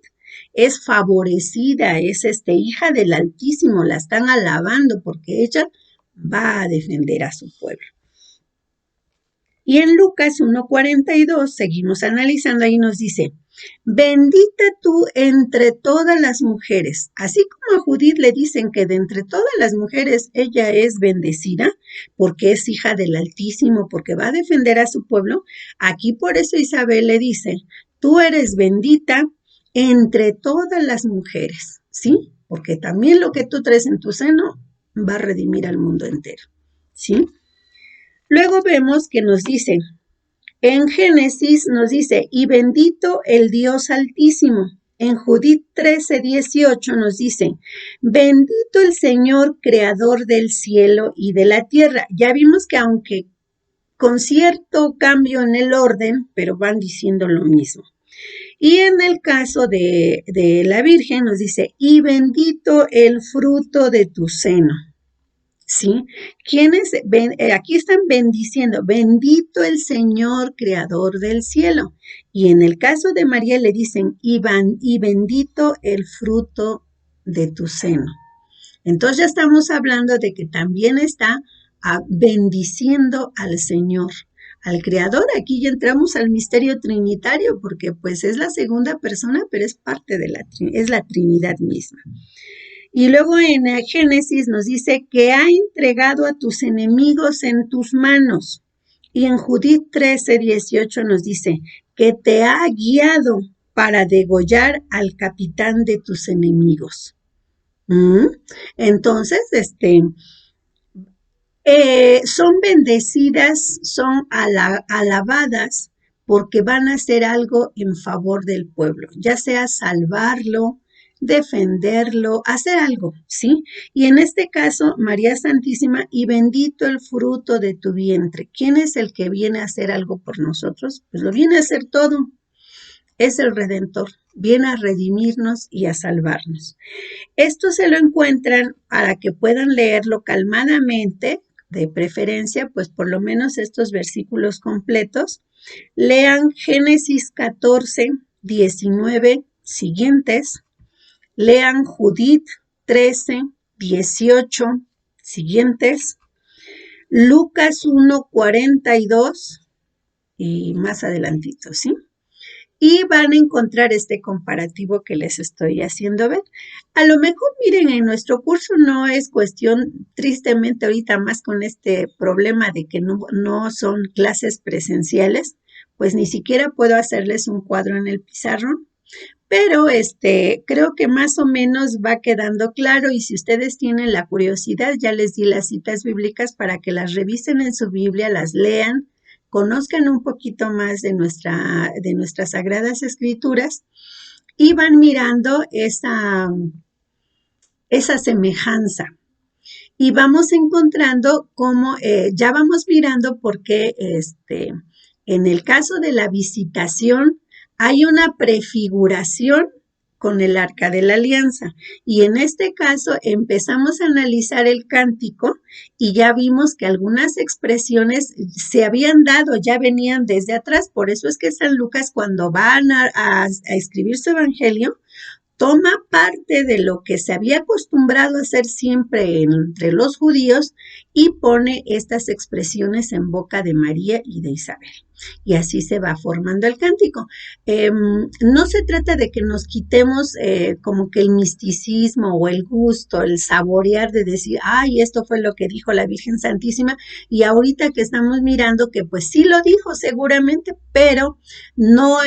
es favorecida, es hija del Altísimo, la están alabando porque ella va a defender a su pueblo. Y en Lucas 1:42, seguimos analizando, ahí nos dice, bendita tú entre todas las mujeres. Así como a Judith le dicen que de entre todas las mujeres ella es bendecida, porque es hija del Altísimo, porque va a defender a su pueblo, aquí por eso Isabel le dice, tú eres bendita entre todas las mujeres, ¿sí? Porque también lo que tú traes en tu seno va a redimir al mundo entero, ¿sí? Luego vemos que nos dice, en Génesis nos dice, y bendito el Dios Altísimo. En Judith 13:18 nos dice, bendito el Señor creador del cielo y de la tierra. Ya vimos que aunque con cierto cambio en el orden, pero van diciendo lo mismo. Y en el caso de la Virgen nos dice, y bendito el fruto de tu seno. ¿Sí? ¿Quiénes? Aquí están bendiciendo, bendito el Señor creador del cielo. Y en el caso de María le dicen, y bendito el fruto de tu seno. Entonces ya estamos hablando de que también está bendiciendo al Señor, al Creador. Aquí ya entramos al misterio trinitario, porque pues es la segunda persona, pero es parte de es la Trinidad misma. Y luego en Génesis nos dice que ha entregado a tus enemigos en tus manos. Y en Judith 13:18 nos dice que te ha guiado para degollar al capitán de tus enemigos. Entonces, son bendecidas, son alabadas porque van a hacer algo en favor del pueblo, ya sea salvarlo, defenderlo, hacer algo, ¿sí? Y en este caso, María Santísima, y bendito el fruto de tu vientre. ¿Quién es el que viene a hacer algo por nosotros? Pues lo viene a hacer todo. Es el Redentor, viene a redimirnos y a salvarnos. Esto se lo encuentran para que puedan leerlo calmadamente, de preferencia, pues por lo menos estos versículos completos. Lean Génesis 14, 19 siguientes. Lean Judith 13, 18 siguientes. Lucas 1, 42 y más adelantito, ¿sí? Y van a encontrar este comparativo que les estoy haciendo ver. A lo mejor, miren, en nuestro curso no es cuestión, tristemente ahorita más con este problema de que no son clases presenciales, pues ni siquiera puedo hacerles un cuadro en el pizarrón, pero creo que más o menos va quedando claro, y si ustedes tienen la curiosidad, ya les di las citas bíblicas para que las revisen en su Biblia, las lean, conozcan un poquito más de nuestras Sagradas Escrituras y van mirando esa semejanza. Y vamos encontrando cómo, ya vamos mirando por qué en el caso de la visitación hay una prefiguración con el Arca de la Alianza. Y en este caso empezamos a analizar el cántico y ya vimos que algunas expresiones se habían dado, ya venían desde atrás. Por eso es que San Lucas, cuando van a escribir su evangelio, toma parte de lo que se había acostumbrado a hacer siempre entre los judíos y pone estas expresiones en boca de María y de Isabel. Y así se va formando el cántico. No se trata de que nos quitemos como que el misticismo o el gusto, el saborear de decir, ay, esto fue lo que dijo la Virgen Santísima, y ahorita que estamos mirando que pues sí lo dijo seguramente, pero no,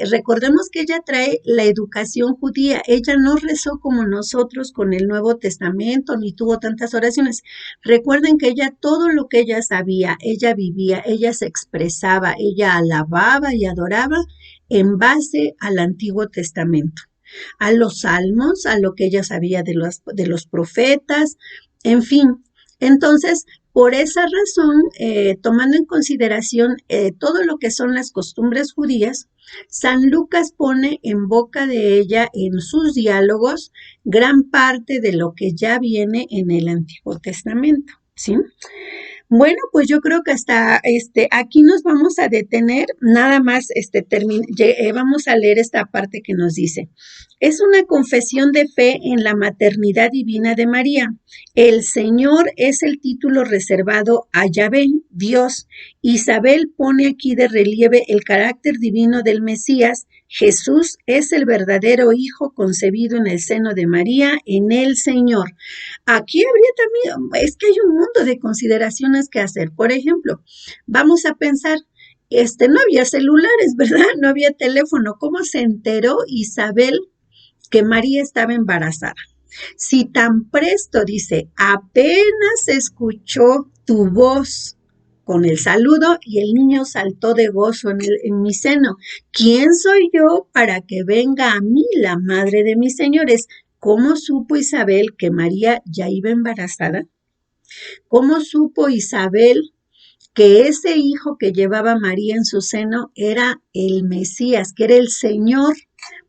recordemos que ella trae la educación judía, ella no rezó como nosotros con el Nuevo Testamento, ni tuvo tantas oraciones. Recuerden que ella, todo lo que ella sabía, ella vivía, ella se expresaba, ella alababa y adoraba en base al Antiguo Testamento, a los salmos, a lo que ella sabía de los profetas, en fin. Entonces, por esa razón, tomando en consideración todo lo que son las costumbres judías, San Lucas pone en boca de ella, en sus diálogos, gran parte de lo que ya viene en el Antiguo Testamento, ¿sí? Bueno, pues yo creo que hasta aquí nos vamos a detener, nada más vamos a leer esta parte que nos dice. Es una confesión de fe en la maternidad divina de María. El Señor es el título reservado a Yahvé, Dios. Isabel pone aquí de relieve el carácter divino del Mesías. Jesús es el verdadero Hijo concebido en el seno de María, en el Señor. Aquí habría también, es que hay un mundo de consideraciones que hacer. Por ejemplo, vamos a pensar, no había celulares, ¿verdad? No había teléfono. ¿Cómo se enteró Isabel que María estaba embarazada? Si tan presto, dice, apenas escuchó tu voz con el saludo y el niño saltó de gozo en mi seno. ¿Quién soy yo para que venga a mí la madre de mis señores? ¿Cómo supo Isabel que María ya iba embarazada? ¿Cómo supo Isabel que ese hijo que llevaba María en su seno era el Mesías, que era el Señor?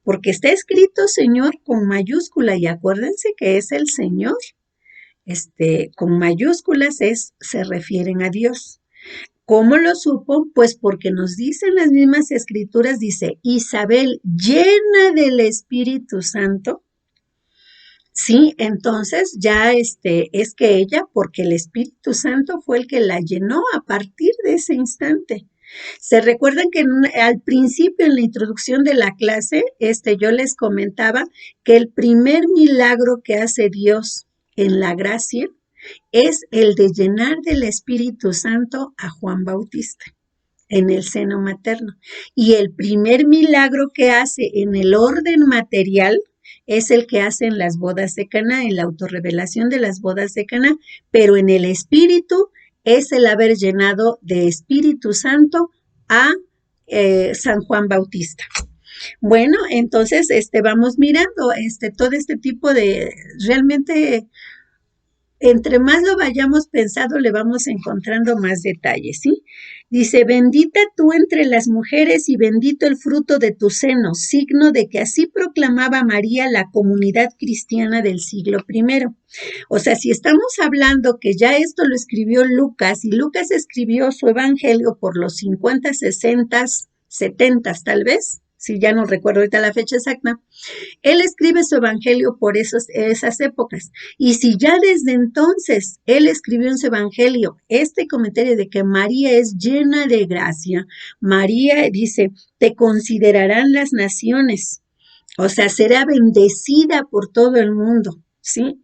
Porque está escrito Señor con mayúscula y acuérdense que es el Señor. Con mayúsculas se refieren a Dios. ¿Cómo lo supo? Pues porque nos dicen las mismas escrituras, dice, Isabel llena del Espíritu Santo. Sí, entonces ya es que ella, porque el Espíritu Santo fue el que la llenó a partir de ese instante. Se recuerdan que al principio, en la introducción de la clase, yo les comentaba que el primer milagro que hace Dios en la gracia es el de llenar del Espíritu Santo a Juan Bautista en el seno materno. Y el primer milagro que hace en el orden material es el que hace en las bodas de Caná, en la autorrevelación de las bodas de Caná, pero en el espíritu es el haber llenado de Espíritu Santo a San Juan Bautista. Bueno, entonces vamos mirando todo este tipo de realmente. Entre más lo vayamos pensando, le vamos encontrando más detalles, ¿sí? Dice, bendita tú entre las mujeres y bendito el fruto de tu seno, signo de que así proclamaba María la comunidad cristiana del siglo I. O sea, si estamos hablando que ya esto lo escribió Lucas, y Lucas escribió su evangelio por los 50, 60, 70 tal vez, si ya no recuerdo ahorita la fecha exacta, él escribe su evangelio por esas épocas. Y si ya desde entonces él escribió en su evangelio este comentario de que María es llena de gracia, María dice, te considerarán las naciones, o sea, será bendecida por todo el mundo, ¿sí?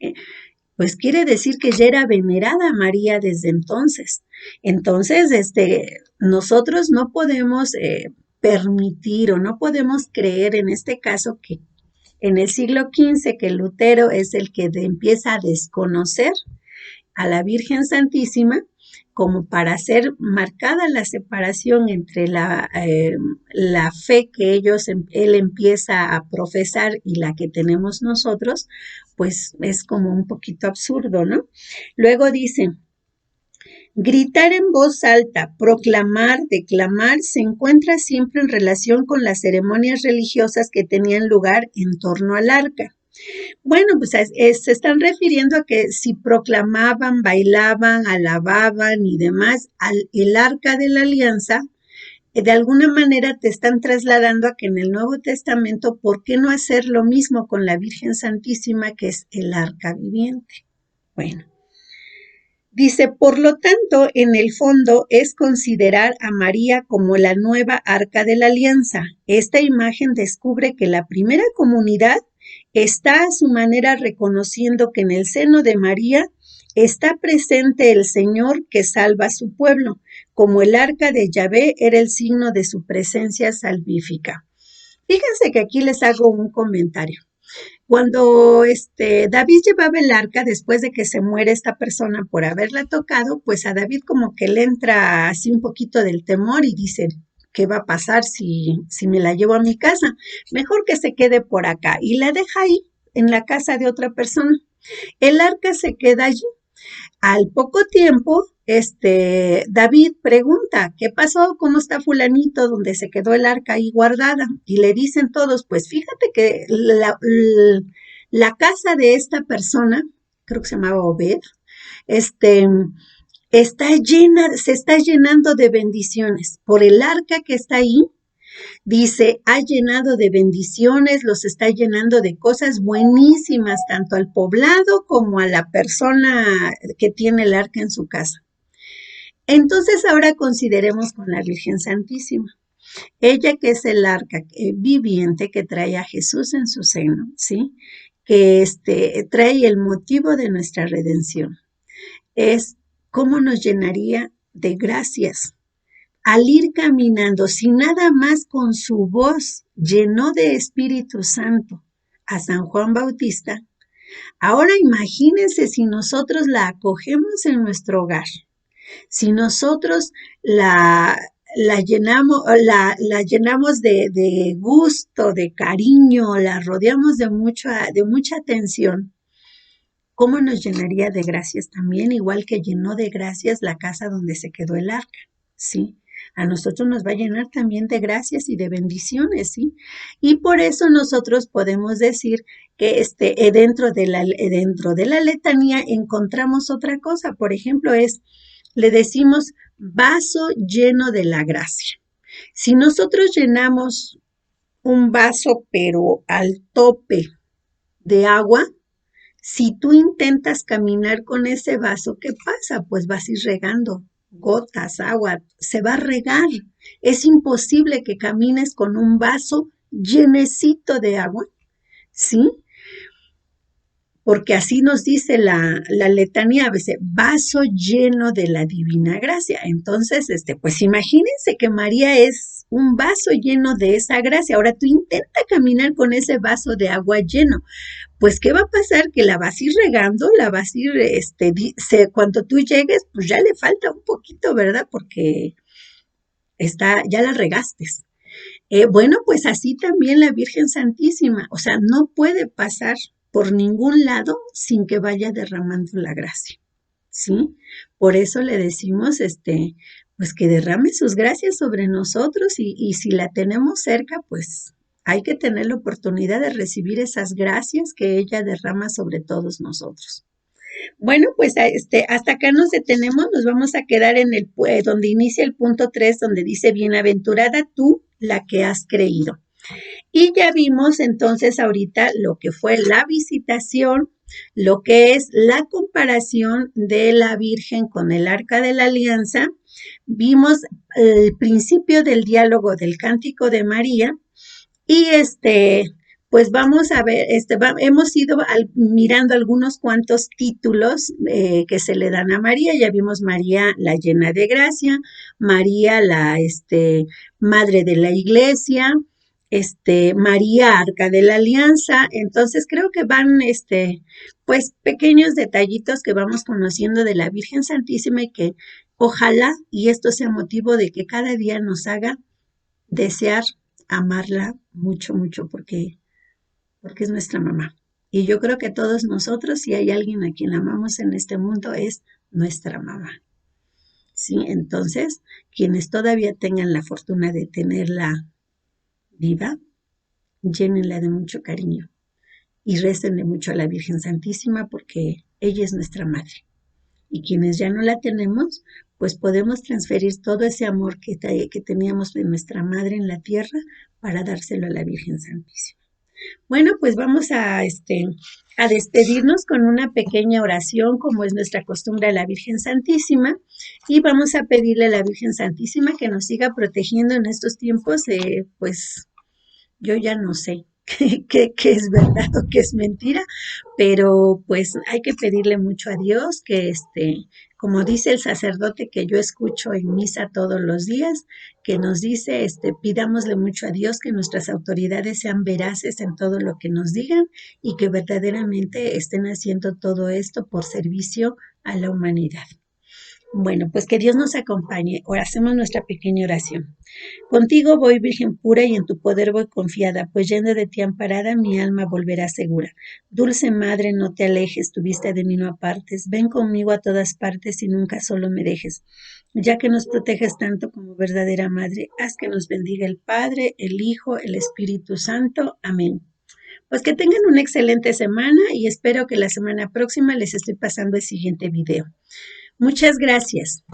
Pues quiere decir que ya era venerada María desde entonces. Entonces, nosotros no podemos permitir o no podemos creer en este caso que en el siglo XV que Lutero es el que empieza a desconocer a la Virgen Santísima como para hacer marcada la separación entre la fe que él empieza a profesar y la que tenemos nosotros, pues es como un poquito absurdo, ¿no? Luego dice, gritar en voz alta, proclamar, declamar, se encuentra siempre en relación con las ceremonias religiosas que tenían lugar en torno al arca. Bueno, pues se están refiriendo a que si proclamaban, bailaban, alababan y demás el arca de la alianza, de alguna manera te están trasladando a que en el Nuevo Testamento, ¿por qué no hacer lo mismo con la Virgen Santísima, que es el arca viviente? Bueno. Dice, por lo tanto, en el fondo es considerar a María como la nueva arca de la alianza. Esta imagen descubre que la primera comunidad está a su manera reconociendo que en el seno de María está presente el Señor que salva a su pueblo, como el arca de Yahvé era el signo de su presencia salvífica. Fíjense que aquí les hago un comentario. Cuando David llevaba el arca, después de que se muere esta persona por haberla tocado, pues a David como que le entra así un poquito del temor y dice, ¿qué va a pasar si me la llevo a mi casa? Mejor que se quede por acá. Y la deja ahí, en la casa de otra persona. El arca se queda allí. Al poco tiempo, David pregunta, ¿qué pasó? ¿Cómo está fulanito donde se quedó el arca ahí guardada? Y le dicen todos, pues fíjate que la casa de esta persona, creo que se llamaba Obed, se está llenando de bendiciones por el arca que está ahí. Dice, ha llenado de bendiciones, los está llenando de cosas buenísimas, tanto al poblado como a la persona que tiene el arca en su casa. Entonces ahora consideremos con la Virgen Santísima. Ella que es el arca viviente que trae a Jesús en su seno, ¿sí? Que trae el motivo de nuestra redención. Es cómo nos llenaría de gracias al ir caminando, si nada más con su voz llenó de Espíritu Santo a San Juan Bautista, Ahora imagínense si nosotros la acogemos en nuestro hogar, si nosotros la, la llenamos de gusto, de cariño, la rodeamos de mucha atención, ¿cómo nos llenaría de gracias también? Igual que llenó de gracias la casa donde se quedó el arca, ¿sí? A nosotros nos va a llenar también de gracias y de bendiciones, ¿sí? Y por eso nosotros podemos decir que dentro de la letanía encontramos otra cosa. Por ejemplo, le decimos vaso lleno de la gracia. Si nosotros llenamos un vaso pero al tope de agua, si tú intentas caminar con ese vaso, ¿qué pasa? Pues vas a ir regando gotas, agua, se va a regar. Es imposible que camines con un vaso llenecito de agua, ¿sí? Porque así nos dice la letanía a veces, vaso lleno de la divina gracia. Entonces, pues imagínense que María es un vaso lleno de esa gracia. Ahora tú intenta caminar con ese vaso de agua lleno. Pues, ¿qué va a pasar? Que la vas a ir regando, la vas a ir, cuando tú llegues, pues ya le falta un poquito, ¿verdad? Porque ya la regaste. Bueno, pues así también la Virgen Santísima, o sea, no puede pasar por ningún lado sin que vaya derramando la gracia, ¿sí? Por eso le decimos, pues que derrame sus gracias sobre nosotros y si la tenemos cerca, pues hay que tener la oportunidad de recibir esas gracias que ella derrama sobre todos nosotros. Bueno, pues hasta acá nos detenemos, nos vamos a quedar en donde inicia el punto 3, donde dice, bienaventurada tú la que has creído. Y ya vimos entonces ahorita lo que fue la visitación, lo que es la comparación de la Virgen con el Arca de la Alianza. Vimos el principio del diálogo del Cántico de María y pues vamos a ver, hemos ido mirando algunos cuantos títulos que se le dan a María. Ya vimos María la llena de gracia, María la madre de la iglesia, María Arca de la Alianza. Entonces creo que van pues pequeños detallitos que vamos conociendo de la Virgen Santísima y que ojalá y esto sea motivo de que cada día nos haga desear amarla mucho, mucho, porque es nuestra mamá. Y yo creo que todos nosotros, si hay alguien a quien amamos en este mundo, es nuestra mamá. ¿Sí? Entonces, quienes todavía tengan la fortuna de tenerla viva, llénenla de mucho cariño y récenle mucho a la Virgen Santísima porque ella es nuestra madre. Y quienes ya no la tenemos, pues podemos transferir todo ese amor que teníamos de nuestra madre en la tierra para dárselo a la Virgen Santísima. Bueno, pues vamos a despedirnos con una pequeña oración, como es nuestra costumbre a la Virgen Santísima, y vamos a pedirle a la Virgen Santísima que nos siga protegiendo en estos tiempos, pues yo ya no sé qué es verdad o qué es mentira, pero pues hay que pedirle mucho a Dios que como dice el sacerdote que yo escucho en misa todos los días, que nos dice, pidámosle mucho a Dios que nuestras autoridades sean veraces en todo lo que nos digan y que verdaderamente estén haciendo todo esto por servicio a la humanidad. Bueno, pues que Dios nos acompañe. Ahora hacemos nuestra pequeña oración. Contigo voy, Virgen pura, y en tu poder voy confiada, pues yendo de ti amparada, mi alma volverá segura. Dulce Madre, no te alejes, tu vista de mí no apartes. Ven conmigo a todas partes y nunca solo me dejes. Ya que nos proteges tanto como verdadera Madre, haz que nos bendiga el Padre, el Hijo, el Espíritu Santo. Amén. Pues que tengan una excelente semana y espero que la semana próxima les estoy pasando el siguiente video. Muchas gracias.